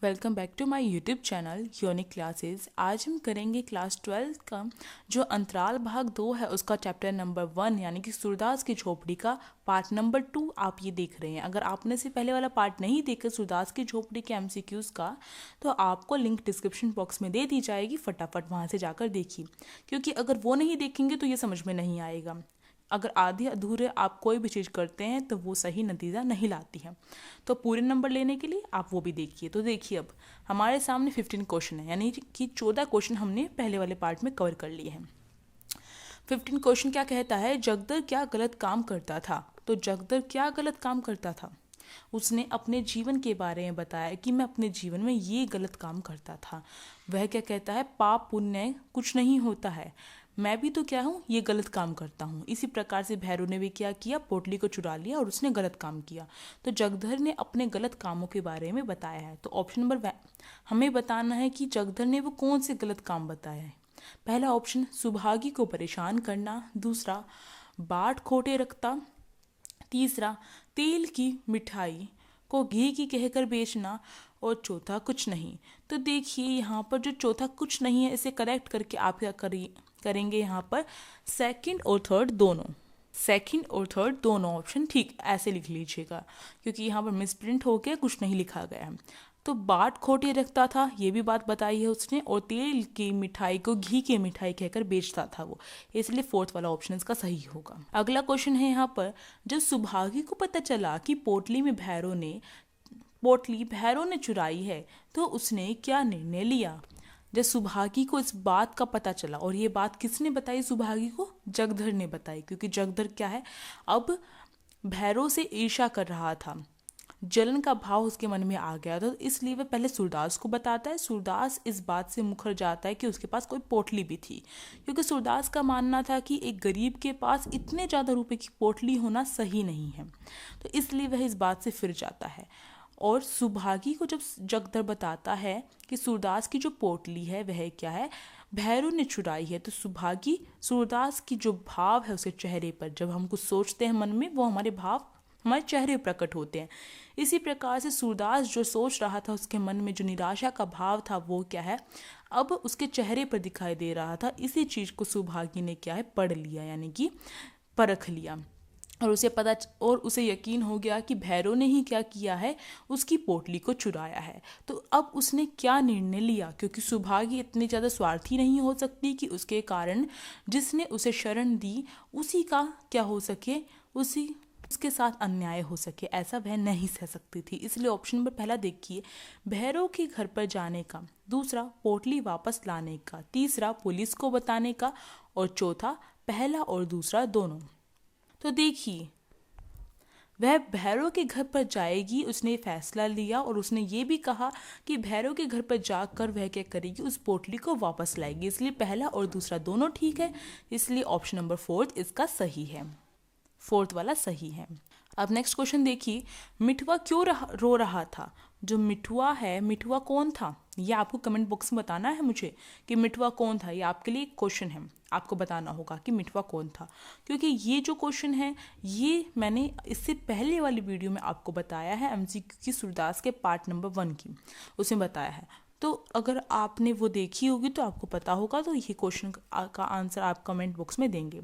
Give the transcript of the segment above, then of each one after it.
Welcome back to my YouTube channel unique classes. आज हम करेंगे क्लास 12 का जो अंतराल भाग 2 है उसका चैप्टर नंबर 1 यानी कि सूरदास की झोपड़ी का पार्ट नंबर 2 आप ये देख रहे हैं। अगर आपने से पहले वाला पार्ट नहीं देखा सूरदास की झोपड़ी के एमसीक्यूज का तो आपको लिंक डिस्क्रिप्शन बॉक्स में दे दी जाएगी, फटाफट वहाँ से जाकर देखिए, क्योंकि अगर वो नहीं देखेंगे तो ये समझ में नहीं आएगा। अगर आधे अधूरे आप कोई भी चीज़ करते हैं तो वो सही नतीजा नहीं लाती है। तो पूरे नंबर लेने के लिए आप वो भी देखिए। तो देखिए, अब हमारे सामने 15 क्वेश्चन है, यानी कि 14 क्वेश्चन हमने पहले वाले पार्ट में कवर कर लिए हैं। 15 क्वेश्चन क्या कहता है, जगदर क्या गलत काम करता था। तो जगदर क्या गलत काम करता था, उसने अपने जीवन के बारे में बताया कि मैं अपने जीवन में ये गलत काम करता था। वह क्या कहता है, पाप पुण्य कुछ नहीं होता है, मैं भी तो क्या हूँ, ये गलत काम करता हूँ। इसी प्रकार से भैरव ने भी क्या किया, पोटली को चुरा लिया और उसने गलत काम किया। तो जगधर ने अपने गलत कामों के बारे में बताया है। तो ऑप्शन नंबर हमें बताना है कि जगधर ने वो कौन से गलत काम बताया है। पहला ऑप्शन, सुभागी को परेशान करना। दूसरा, बाट खोटे रखता। तीसरा, तेल की मिठाई को घी की कहकर बेचना। और चौथा, कुछ नहीं। तो देखिए यहाँ पर जो चौथा कुछ नहीं है, इसे करेक्ट करके आप क्या करेंगे, यहाँ पर सेकंड और थर्ड दोनों ऑप्शन ठीक ऐसे लिख लीजिएगा, क्योंकि यहाँ पर मिसप्रिंट हो गया, कुछ नहीं लिखा गया है। तो बाट खोटे रखता था, ये भी बात बताई है उसने, और तेल की मिठाई को घी की मिठाई कहकर बेचता था वो, इसलिए फोर्थ वाला ऑप्शन इसका सही होगा। अगला क्वेश्चन है यहाँ पर, जब सुभागी को पता चला कि पोटली भैरव ने चुराई है तो उसने क्या निर्णय लिया। जब सुभागी को इस बात का पता चला, और ये बात किसने बताई सुभागी को, जगधर ने बताई, क्योंकि जगधर क्या है, अब भैरव से ईर्ष्या कर रहा था, जलन का भाव उसके मन में आ गया था, तो इसलिए वह पहले सूरदास को बताता है। सूरदास इस बात से मुखर जाता है कि उसके पास कोई पोटली भी थी, क्योंकि सूरदास का मानना था कि एक गरीब के पास इतने ज़्यादा रुपए की पोटली होना सही नहीं है, तो इसलिए वह इस बात से फिर जाता है। और सुभागी को जब जगधर बताता है कि सूरदास की जो पोटली है वह क्या है, भैरव ने चुराई है, तो सुभागी सूरदास की जो भाव है उसके चेहरे पर, जब हम कुछ सोचते हैं मन में, वो हमारे भाव हमारे चेहरे पर प्रकट होते हैं। इसी प्रकार से सूरदास जो सोच रहा था, उसके मन में जो निराशा का भाव था वो क्या है, अब उसके चेहरे पर दिखाई दे रहा था। इसी चीज़ को सुभागी ने क्या है, पढ़ लिया, यानी कि परख लिया, और उसे यकीन हो गया कि भैरव ने ही क्या किया है, उसकी पोटली को चुराया है। तो अब उसने क्या निर्णय लिया, क्योंकि सुभागी इतनी ज़्यादा स्वार्थी नहीं हो सकती कि उसके कारण जिसने उसे शरण दी उसी का क्या हो सके, उसके साथ अन्याय हो सके, ऐसा वह नहीं सह सकती थी। इसलिए ऑप्शन नंबर पहला देखिए, भैरव के घर पर जाने का। दूसरा, पोटली वापस लाने का। तीसरा, पुलिस को बताने का। और चौथा, पहला और दूसरा दोनों। तो देखिए, वह भैरव के घर पर जाएगी, उसने फैसला लिया, और उसने ये भी कहा कि भैरव के घर पर जाकर वह क्या करेगी, उस पोटली को वापस लाएगी। इसलिए पहला और दूसरा दोनों ठीक है, इसलिए ऑप्शन नंबर 4 इसका सही है, फोर्थ वाला सही है। अब नेक्स्ट क्वेश्चन देखिए, मिठुआ क्यों रो रहा था। जो मिठुआ है, मिठुआ कौन था, ये आपको कमेंट बॉक्स में बताना है मुझे कि मिठुआ कौन था। ये आपके लिए क्वेश्चन है, आपको बताना होगा कि मिठुआ कौन था, क्योंकि ये जो क्वेश्चन है ये मैंने इससे पहले वाली वीडियो में आपको बताया है, एमसीक्यू की सूरदास के पार्ट नंबर 1 की, उसमें बताया है। तो अगर आपने वो देखी होगी तो आपको पता होगा, तो ये क्वेश्चन का आंसर आप कमेंट बॉक्स में देंगे।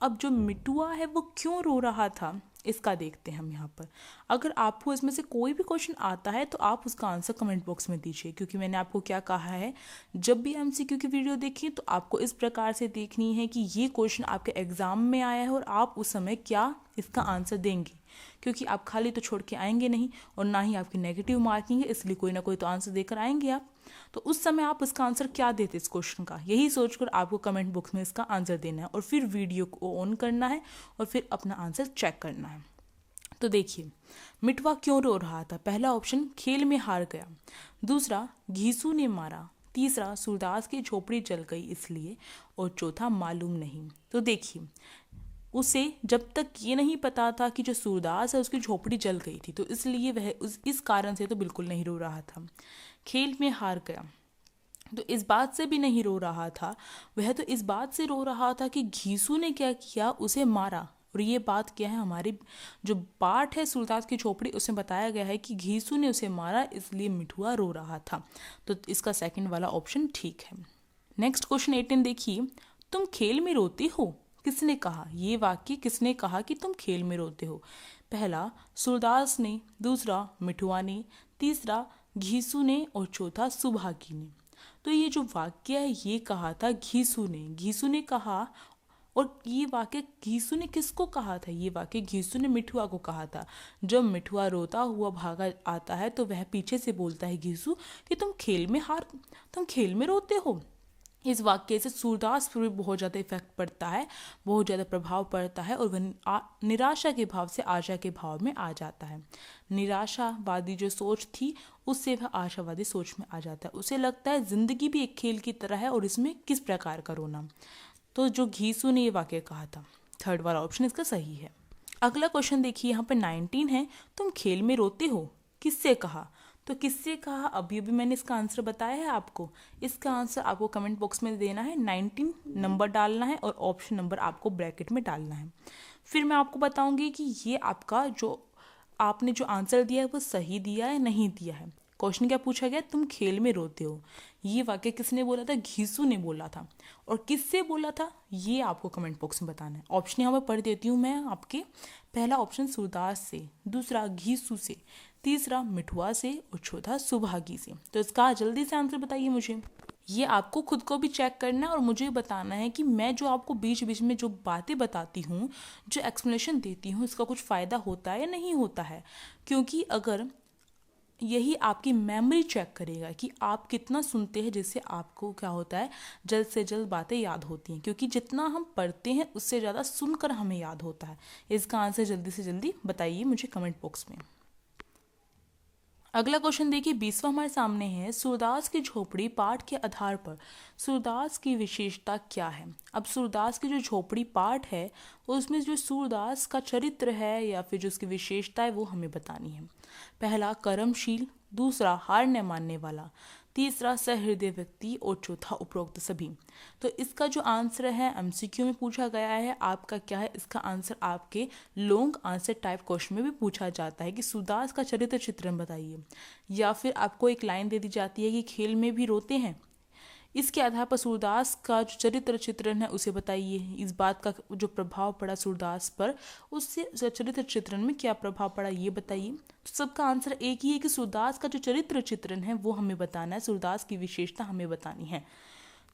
अब जो मिठुआ है वो क्यों रो रहा था, इसका देखते हैं हम यहाँ पर। अगर आपको इसमें से कोई भी क्वेश्चन आता है तो आप उसका आंसर कमेंट बॉक्स में दीजिए, क्योंकि मैंने आपको क्या कहा है, जब भी एमसीक्यू की वीडियो देखिए तो आपको इस प्रकार से देखनी है कि ये क्वेश्चन आपके एग्जाम में आया है और आप उस समय क्या इसका आंसर देंगे, क्योंकि आप खाली तो छोड़ के आएंगे नहीं, और ना ही आपकी नेगेटिव मार्किंग है, इसलिए कोई ना कोई तो आंसर देकर आएंगे आप। तो उस समय आप इसका आंसर क्या देते इस क्वेश्चन का, यही सोचकर आपको कमेंट बॉक्स में इसका आंसर देना है, और फिर वीडियो को ऑन करना है और फिर अपना आंसर चेक करना है। तो देखिए, मिठुआ क्यों रो रहा था। पहला ऑप्शन, खेल में हार गया। दूसरा, घीसू ने मारा। तीसरा, सूरदास की झोपड़ी जल गई इसलिए। और चौथा, मालूम नहीं। तो देखिए, उसे जब तक ये नहीं पता था कि जो सूरदास है उसकी झोपड़ी जल गई थी, तो इसलिए वह इस कारण से तो बिल्कुल नहीं रो रहा था। खेल में हार गया, तो इस बात से भी नहीं रो रहा था, वह तो इस बात से रो रहा था कि घीसू ने क्या किया, उसे मारा, और ये बात क्या है, हमारी जो पाठ है सूरदास की झोपड़ी उसमें बताया गया है कि घीसू ने उसे मारा इसलिए मिठुआ रो रहा था। तो इसका सेकंड वाला ऑप्शन ठीक है। नेक्स्ट क्वेश्चन 18 देखिए, तुम खेल में रोते हो, किसने कहा? ये वाक्य किसने कहा कि तुम खेल में रोते हो? पहला सूरदास ने, दूसरा मिठुआ ने, तीसरा घीसू ने और चौथा सुभागी ने। तो ये जो वाक्य है ये कहा था घीसू ने कहा। और ये वाक्य घीसू ने किसको कहा था? ये वाक्य घीसू ने मिठुआ को कहा था। जब मिठुआ रोता हुआ भागा आता है तो वह पीछे से बोलता है घीसू कि तुम खेल में रोते हो। इस वाक्य से सूरदास पर भी बहुत ज़्यादा इफेक्ट पड़ता है, बहुत ज़्यादा प्रभाव पड़ता है और वह निराशा के भाव से आशा के भाव में आ जाता है। निराशावादी जो सोच थी उससे वह आशावादी सोच में आ जाता है। उसे लगता है जिंदगी भी एक खेल की तरह है और इसमें किस प्रकार का रोना। तो जो घीसू ने ये वाक्य कहा था, थर्ड वाला ऑप्शन इसका सही है। अगला क्वेश्चन देखिए, यहाँ पर 19 है, तुम खेल में रोते हो, किससे कहा? तो किससे कहा, अभी मैंने इसका आंसर बताया है आपको। इसका आंसर आपको कमेंट बॉक्स में देना है, 19 नंबर डालना है और ऑप्शन नंबर आपको ब्रैकेट में डालना है। फिर मैं आपको बताऊंगी कि ये आपका जो आपने जो आंसर दिया है वो सही दिया है नहीं दिया है। क्वेश्चन क्या पूछा गया, तुम खेल में रोते हो। ये वाक्य किसने बोला था? घीसू ने बोला था। और किससे बोला था ये आपको कमेंट बॉक्स में बताना है। ऑप्शन यहाँ पर पढ़ देती हूँ मैं आपके। पहला ऑप्शन सूरदास से, दूसरा घीसू से, तीसरा मिठुआ से और चौथा सुभागी से। तो इसका जल्दी से आंसर बताइए मुझे। ये आपको खुद को भी चेक करना है और मुझे बताना है कि मैं जो आपको बीच बीच में जो बातें बताती हूँ, जो एक्सप्लेनेशन देती हूँ, इसका कुछ फ़ायदा होता है या नहीं होता है। क्योंकि अगर यही आपकी मेमोरी चेक करेगा कि आप कितना सुनते हैं, जिससे आपको क्या होता है, जल्द से जल्द बातें याद होती हैं। क्योंकि जितना हम पढ़ते हैं उससे ज़्यादा सुनकर हमें याद होता है। इसका आंसर जल्दी से जल्दी बताइए मुझे कमेंट बॉक्स में। अगला क्वेश्चन देखिए, 20वां हमारे सामने है, सूरदास की झोपड़ी पाठ के आधार पर सूरदास की विशेषता क्या है? अब सूरदास की जो झोपड़ी पाठ है उसमें जो सूरदास का चरित्र है या फिर जो उसकी विशेषता है वो हमें बतानी है। पहला कर्मशील, दूसरा हार न मानने वाला, तीसरा सहृदय व्यक्ति और चौथा उपरोक्त सभी। तो इसका जो आंसर है एमसीक्यू में पूछा गया है। आपका क्या है, इसका आंसर आपके लॉन्ग आंसर टाइप क्वेश्चन में भी पूछा जाता है कि सूरदास का चरित्र चित्रण बताइए। या फिर आपको एक लाइन दे दी जाती है कि खेल में भी रोते हैं, इसके आधार पर सूरदास का जो चरित्र चित्रण है उसे बताइए। इस बात का जो प्रभाव पड़ा सूरदास पर, उससे चरित्र चित्रण में क्या प्रभाव पड़ा ये बताइए। तो सबका आंसर एक ही है कि सूरदास का जो चरित्र चित्रण है वो हमें बताना है, सूरदास की विशेषता हमें बतानी है।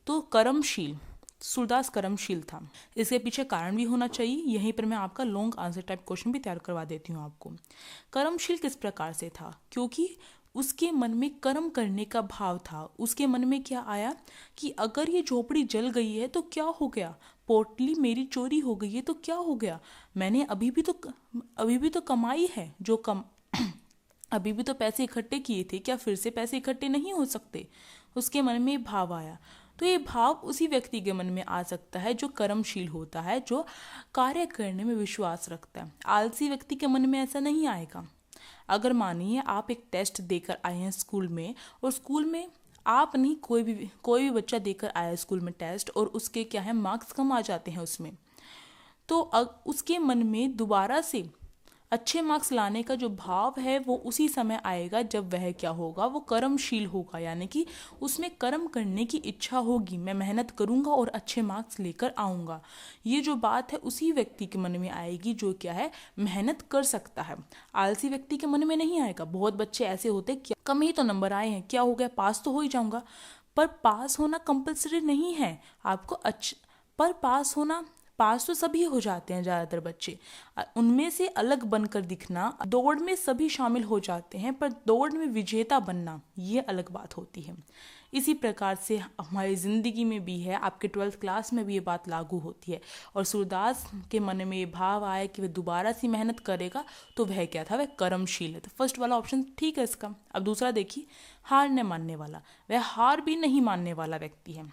तो कर्मशील, सूरदास कर्मशील था। इसके पीछे कारण भी होना चाहिए। यहीं पर मैं आपका लॉन्ग आंसर टाइप क्वेश्चन भी तैयार करवा देती हूँ आपको। कर्मशील किस प्रकार से था? क्योंकि उसके मन में कर्म करने का भाव था। उसके मन में क्या आया कि अगर ये झोपड़ी जल गई है तो क्या हो गया, पोटली मेरी चोरी हो गई है तो क्या हो गया, मैंने अभी भी तो कमाई है, जो अभी भी तो पैसे इकट्ठे किए थे, क्या फिर से पैसे इकट्ठे नहीं हो सकते? उसके मन में भाव आया। तो ये भाव उसी व्यक्ति के मन में आ सकता है जो कर्मशील होता है, जो कार्य करने में विश्वास रखता है। आलसी व्यक्ति के मन में ऐसा नहीं आएगा। अगर मानिए आप एक टेस्ट देकर आए हैं स्कूल में, और स्कूल में आप नहीं, कोई भी बच्चा देकर आया है स्कूल में टेस्ट, और उसके क्या है मार्क्स कम आ जाते हैं उसमें, तो उसके मन में दोबारा से अच्छे मार्क्स लाने का जो भाव है वो उसी समय आएगा जब वह क्या होगा, वो कर्मशील होगा। यानी कि उसमें कर्म करने की इच्छा होगी, मैं मेहनत करूंगा और अच्छे मार्क्स लेकर आऊंगा। ये जो बात है उसी व्यक्ति के मन में आएगी जो क्या है, मेहनत कर सकता है। आलसी व्यक्ति के मन में नहीं आएगा। बहुत बच्चे ऐसे होते हैं, क्या कम ही तो नंबर आए हैं, क्या हो गया, पास तो हो ही जाऊंगा। पर पास होना कंपल्सरी नहीं है आपको। पर पास तो सभी हो जाते हैं, ज़्यादातर बच्चे। उनमें से अलग बनकर दिखना, दौड़ में सभी शामिल हो जाते हैं, पर दौड़ में विजेता बनना ये अलग बात होती है। इसी प्रकार से हमारी ज़िंदगी में भी है, आपके 12th क्लास में भी ये बात लागू होती है। और सूरदास के मन में ये भाव आया कि वह दोबारा सी मेहनत करेगा, तो वह क्या था, वह कर्मशील है। तो फर्स्ट वाला ऑप्शन ठीक है इसका। अब दूसरा देखिए, हार न मानने वाला, वह हार भी नहीं मानने वाला व्यक्ति है।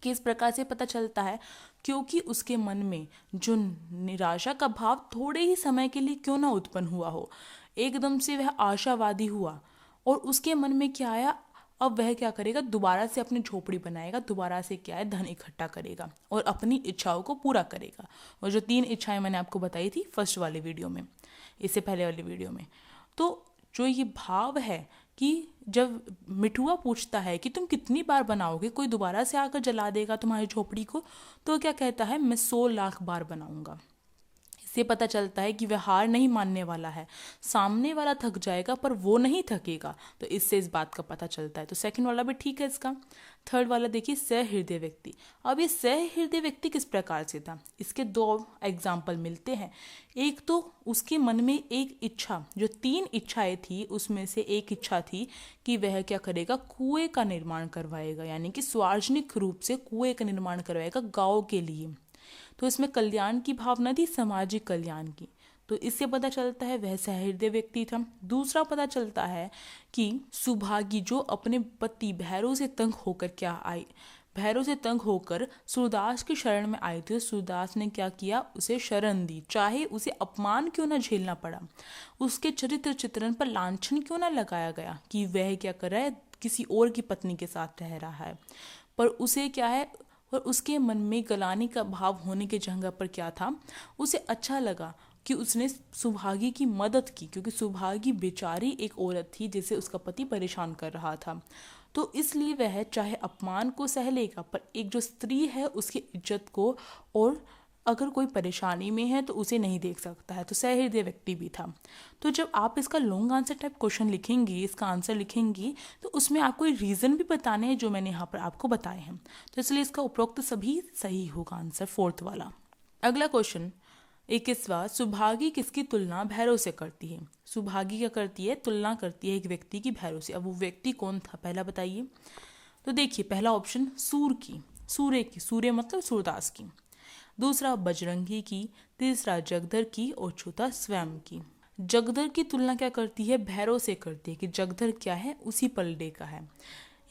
किस प्रकार से पता चलता है? क्योंकि उसके मन में जो निराशा का भाव थोड़े ही समय के लिए क्यों ना उत्पन्न हुआ हो, एकदम से वह आशावादी हुआ और उसके मन में क्या आया, अब वह क्या करेगा, दोबारा से अपनी झोपड़ी बनाएगा, दोबारा से क्या है धन इकट्ठा करेगा और अपनी इच्छाओं को पूरा करेगा। और जो 3 इच्छाएं मैंने आपको बताई थी फर्स्ट वाले वीडियो में, इससे पहले वाले वीडियो में, तो जो ये भाव है कि जब मिठुआ पूछता है कि तुम कितनी बार बनाओगे, कोई दोबारा से आकर जला देगा तुम्हारी झोपड़ी को, तो क्या कहता है, मैं 100 लाख बार बनाऊंगा। इससे पता चलता है कि वह हार नहीं मानने वाला है। सामने वाला थक जाएगा पर वो नहीं थकेगा, तो इससे इस बात का पता चलता है। तो सेकंड वाला भी ठीक है इसका। थर्ड वाला देखिए, सहृदय व्यक्ति। अब ये सहृदय व्यक्ति किस प्रकार से था, इसके 2 एग्जाम्पल मिलते हैं। एक तो उसके मन में एक इच्छा, जो 3 इच्छाएं थी उसमें से एक इच्छा थी कि वह क्या करेगा, कुएं का निर्माण करवाएगा, यानी कि सार्वजनिक रूप से कुएं का निर्माण करवाएगा गाँव के लिए। तो इसमें कल्याण की भावना थी, सामाजिक कल्याण की। तो इससे पता चलता है वह सहृदय व्यक्ति था। दूसरा पता चलता है कि सुभागी, जो अपने पति भैरव से तंग होकर क्या आई, भैरव से तंग होकर सूरदास की शरण में आई थी। सूरदास ने क्या किया, उसे शरण दी, चाहे उसे अपमान क्यों ना झेलना पड़ा, उसके चरित्र चित्रण पर लांछन क्यों ना लगाया गया कि वह क्या कर रहा है, किसी और की पत्नी के साथ रह रहा है, पर उसे क्या है, और उसके मन में गलाने का भाव होने के जगह पर क्या था, उसे अच्छा लगा कि उसने सुभागी की मदद की, क्योंकि सुभागी बेचारी एक औरत थी जिसे उसका पति परेशान कर रहा था। तो इसलिए वह चाहे अपमान को सह लेगा, पर एक जो स्त्री है उसकी इज्जत को, और अगर कोई परेशानी में है तो उसे नहीं देख सकता है। तो सहृदय व्यक्ति भी था। तो जब आप इसका लॉन्ग आंसर टाइप क्वेश्चन लिखेंगी, इसका आंसर लिखेंगी, तो उसमें आपको रीज़न भी बताने हैं जो मैंने यहाँ पर आपको बताए हैं। तो इसलिए इसका उपरोक्त सभी सही होगा आंसर, 4th वाला। अगला क्वेश्चन 21वां, सुभागी किसकी तुलना भैरव से करती है। सुभागी क्या करती है, तुलना करती है एक व्यक्ति की भैरव से। अब वो व्यक्ति कौन था, पहला बताइए। तो देखिए, पहला ऑप्शन सूर की, सूर्य की, सूर्य मतलब सूरदास की। दूसरा बजरंगी की, तीसरा जगधर की, और चौथा स्वयं की। जगधर की तुलना क्या करती है, भैरव से करती है कि जगधर क्या है, उसी पलड़े का है,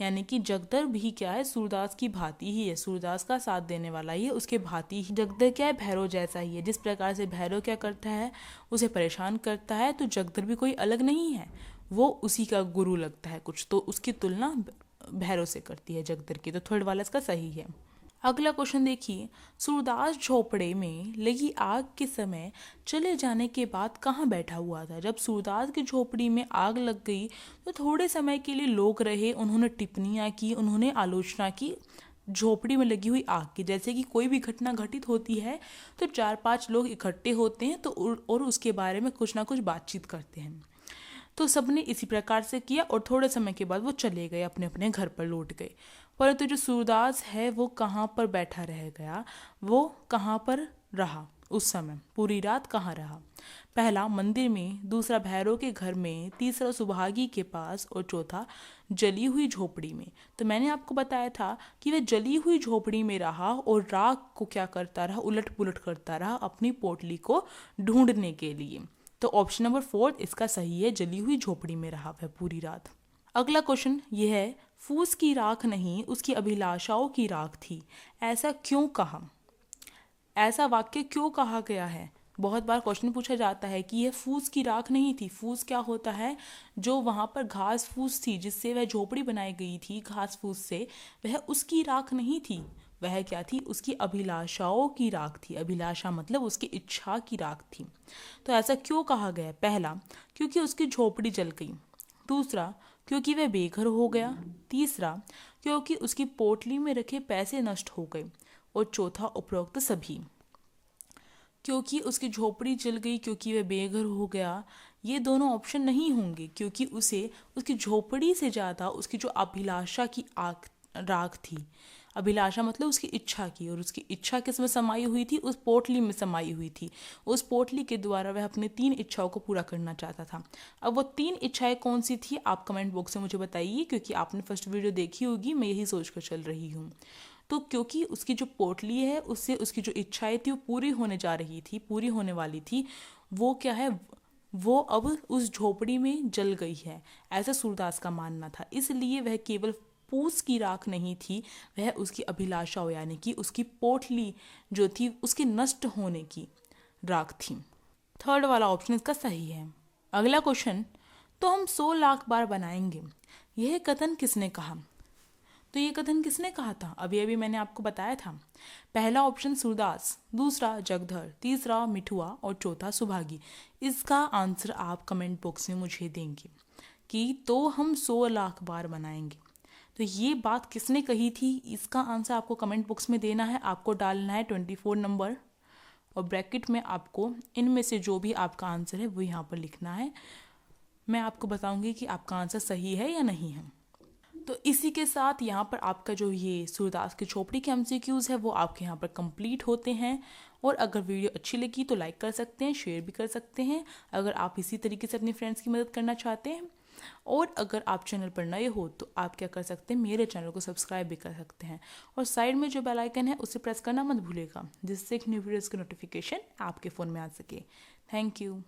यानी कि जगधर भी क्या है, सूरदास की भांति ही है, सूरदास का साथ देने वाला ही है, उसके भांति ही जगधर क्या है, भैरव जैसा ही है। जिस प्रकार से भैरव क्या करता है, उसे परेशान करता है, तो जगधर भी कोई अलग नहीं है, वो उसी का गुरु लगता है कुछ, तो उसकी तुलना भैरव से करती है जगधर की। तो 3rd वाला इसका सही है। अगला क्वेश्चन देखिए, सूरदास झोपड़े में लगी आग के समय चले जाने के बाद कहाँ बैठा हुआ था। जब सूरदास की झोपड़ी में आग लग गई तो थोड़े समय के लिए लोग रहे, उन्होंने टिप्पणियाँ की, उन्होंने आलोचना की झोपड़ी में लगी हुई आग की। जैसे कि कोई भी घटना घटित होती है तो 4-5 लोग इकट्ठे होते हैं तो और उसके बारे में कुछ ना कुछ बातचीत करते हैं। तो सबने इसी प्रकार से किया और थोड़े समय के बाद वो चले गए, अपने अपने घर पर लौट गए। परंतु जो सूरदास है वो कहाँ पर बैठा रह गया, वो कहाँ पर रहा उस समय, पूरी रात कहाँ रहा। पहला मंदिर में, दूसरा भैरव के घर में, तीसरा सुभागी के पास, और चौथा जली हुई झोपड़ी में। तो मैंने आपको बताया था कि वह जली हुई झोपड़ी में रहा और राख को क्या करता रहा, उलट पुलट करता रहा अपनी पोटली को ढूंढने के लिए। तो ऑप्शन नंबर 4 इसका सही है, जली हुई झोपड़ी में रहा वह पूरी रात। अगला क्वेश्चन यह है, फूस की राख नहीं उसकी अभिलाषाओं की राख थी, ऐसा क्यों कहा, ऐसा वाक्य क्यों कहा गया है। बहुत बार क्वेश्चन पूछा जाता है कि यह फूस की राख नहीं थी। फूस क्या होता है, जो वहां पर घास फूस थी जिससे वह झोपड़ी बनाई गई थी घास फूस से, वह उसकी राख नहीं थी, वह क्या थी, उसकी अभिलाषाओं की राख थी। अभिलाषा मतलब उसकी इच्छा की राख थी। तो ऐसा क्यों कहा गया, पहला क्योंकि उसकी झोपड़ी जल गई, दूसरा क्योंकि वह बेघर हो गया, तीसरा क्योंकि उसकी पोटली में रखे पैसे नष्ट हो गए, और चौथा उपरोक्त सभी। क्योंकि उसकी झोपड़ी जल गई, क्योंकि वह बेघर हो गया, ये दोनों ऑप्शन नहीं होंगे, क्योंकि उसे उसकी झोपड़ी से ज़्यादा उसकी जो अभिलाषा की राख थी, अभिलाषा मतलब उसकी इच्छा की, और उसकी इच्छा किस में समाई हुई थी, उस पोटली में समाई हुई थी। उस पोटली के द्वारा वह अपने 3 इच्छाओं को पूरा करना चाहता था। अब वो 3 इच्छाएं कौन सी थी, आप कमेंट बॉक्स में मुझे बताइए, क्योंकि आपने फर्स्ट वीडियो देखी होगी, मैं यही सोच कर चल रही हूँ। तो क्योंकि उसकी जो पोटली है उससे उसकी जो इच्छाएं थी वो पूरी होने जा रही थी, पूरी होने वाली थी, वो क्या है, वो अब उस झोपड़ी में जल गई है, ऐसा सूरदास का मानना था। इसलिए वह केवल फूस की राख नहीं थी, वह उसकी अभिलाषा यानी कि उसकी पोटली जो थी उसके नष्ट होने की राख थी। 3rd वाला ऑप्शन इसका सही है। अगला क्वेश्चन, तो हम 100 लाख बार बनाएंगे। यह कथन किसने कहा? तो ये कथन किसने कहा था? अभी अभी मैंने आपको बताया था। पहला ऑप्शन सूरदास, दूसरा जगधर, तीसरा मिठुआ और चौथा सुभागी। इसका आंसर आप कमेंट बॉक्स में मुझे देंगे कि तो हम 100 लाख बार बनाएंगे। तो ये बात किसने कही थी, इसका आंसर आपको कमेंट बॉक्स में देना है। आपको डालना है 24 नंबर और ब्रैकेट में आपको इनमें से जो भी आपका आंसर है वो यहाँ पर लिखना है। मैं आपको बताऊंगी कि आपका आंसर सही है या नहीं है। तो इसी के साथ यहाँ पर आपका जो ये सूरदास की चोपड़ी के MCQs है वो आपके यहाँ पर कंप्लीट होते हैं। और अगर वीडियो अच्छी लगी तो लाइक कर सकते हैं, शेयर भी कर सकते हैं अगर आप इसी तरीके से अपने फ्रेंड्स की मदद करना चाहते हैं। और अगर आप चैनल पर नए हो तो आप क्या कर सकते हैं, मेरे चैनल को सब्सक्राइब भी कर सकते हैं और साइड में जो बेल आइकन है उसे प्रेस करना मत भूलिएगा, जिससे एक न्यू वीडियोज़ की नोटिफिकेशन आपके फ़ोन में आ सके। Thank you.